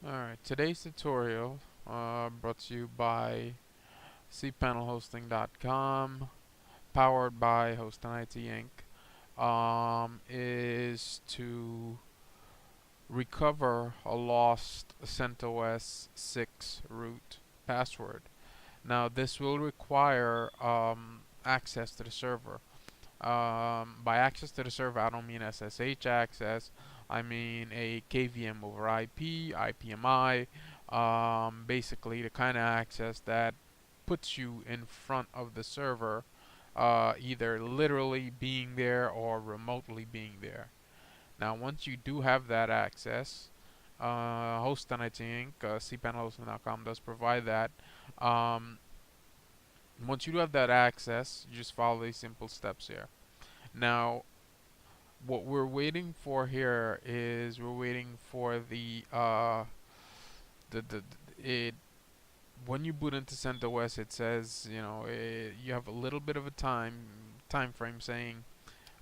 Alright, today's tutorial, brought to you by cpanelhosting.com, powered by Host and IT Inc., is to recover a lost CentOS 6 root password. Now, this will require access to the server. By access to the server, I don't mean SSH access. I mean a KVM over IP, IPMI, basically the kind of access that puts you in front of the server, either literally being there or remotely being there. Now, once you do have that access, Host and IT Inc., cpanelhosting.com does provide that. Um, Once you do have that access, you just follow these simple steps here. Now, what we're waiting for here is we're waiting for the it when you boot into CentOS, it says you have a little bit of a time frame saying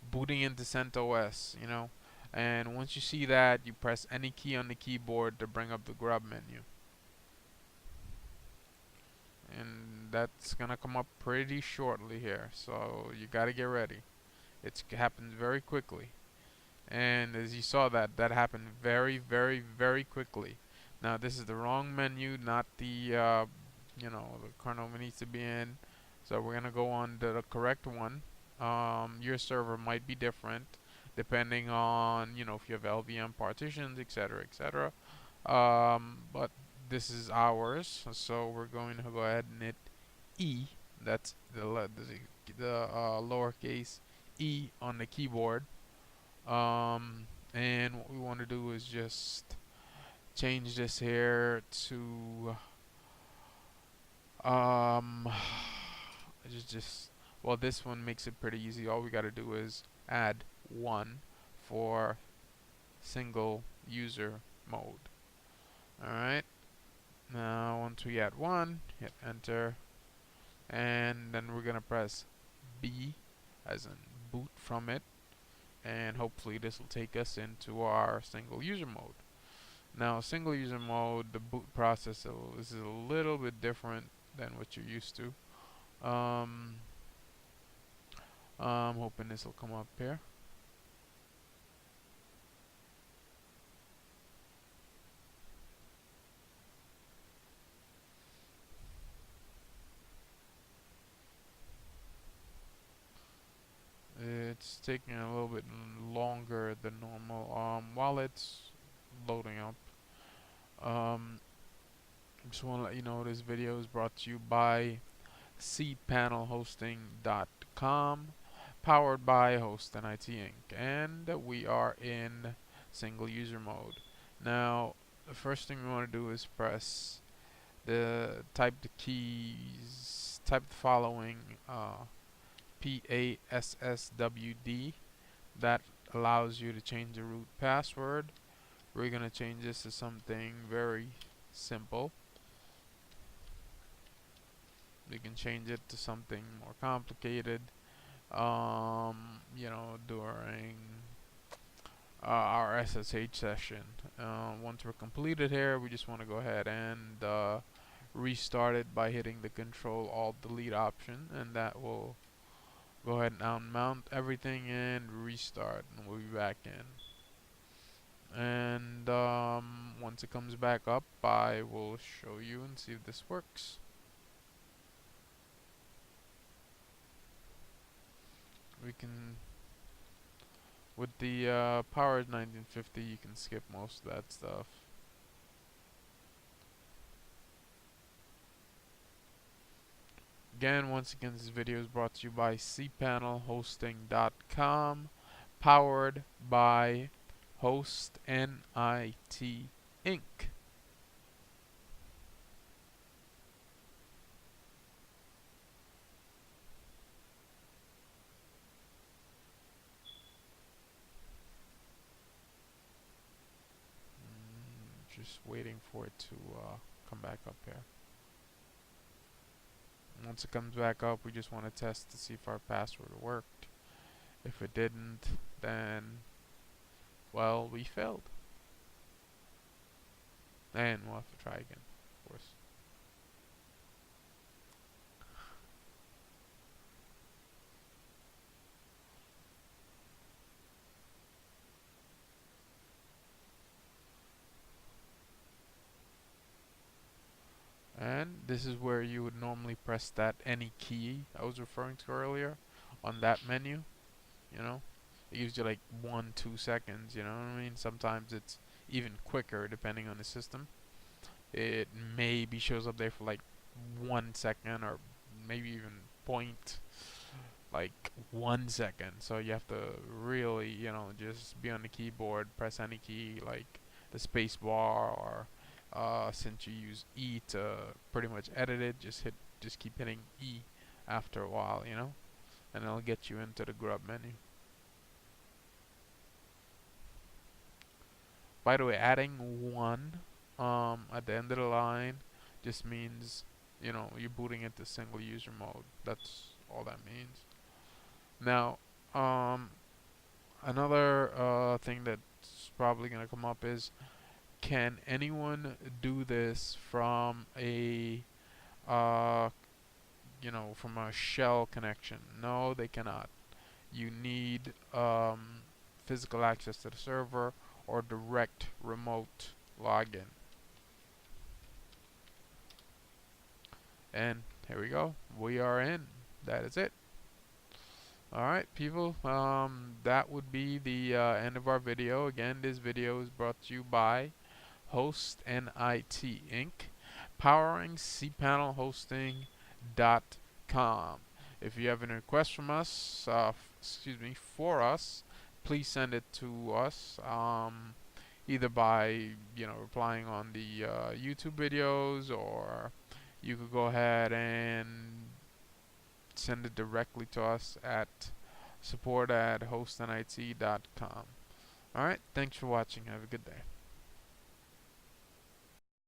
booting into CentOS, and once you see that, you press any key on the keyboard to bring up the grub menu, and that's gonna come up pretty shortly here. So you gotta get ready. It happens very quickly. And as you saw, that happened very, very, very quickly. Now this is the wrong menu, not the kernel we need to be in. So we're gonna go on to the correct one. Your server might be different depending on if you have LVM partitions, etc., etc. But this is ours, so we're going to go ahead and hit E. That's the lowercase e on the keyboard. And what we want to do is just change this here to um, just well, this one makes it pretty easy. All we got to do is add 1 for single user mode. Alright, now once we add 1, hit enter, and then we're gonna press B as in boot from it, and hopefully this will take us into our single user mode. Now, single user mode, the boot process is a little bit different than what you're used to. I'm hoping this will come up here. It's taking a little bit longer than normal. While it's loading up, just want to let you know this video is brought to you by cpanelhosting.com, powered by Host and IT Inc., and we are in single user mode. Now, the first thing we want to do is type the keys, type the following PASSWD. That allows you to change the root password. We're going to change this to something very simple. We can change it to something more complicated, during our SSH session. Once we're completed here, we just want to go ahead and restart it by hitting the Control-Alt-Delete option, and that will go ahead and unmount everything and restart, and we'll be back in. And once it comes back up, I will show you and see if this works. We can, with the Power 1950, you can skip most of that stuff. Again, once again, this video is brought to you by cpanelhosting.com, powered by Host and IT Inc. Just waiting for it to come back up here. Once it comes back up, we just want to test to see if our password worked. If it didn't, then, well, we failed. And we'll have to try again, of course. And this is where you would normally press that any key I was referring to earlier on that menu, you know. It gives you like 1-2 seconds, you know what I mean? Sometimes it's even quicker depending on the system. It maybe shows up there for like 1 second or maybe even point like 1 second. So you have to really, just be on the keyboard, press any key like the space bar or since you use E to pretty much edit it, just keep hitting E after a while, and it'll get you into the grub menu. By the way, adding one at the end of the line just means you're booting into single user mode. That's all that means. Now, another thing that's probably gonna come up is, can anyone do this from a uh, from a shell connection? No, they cannot. You need physical access to the server or direct remote login. And here we go. We are in. That is it. Alright, people. That would be the end of our video. Again, this video is brought to you by Host NIT Inc., powering cpanelhosting.com. If you have any requests from us, for us, please send it to us. Either by replying on the YouTube videos, or you could go ahead and send it directly to us at support@hostnit.com. Alright, thanks for watching. Have a good day.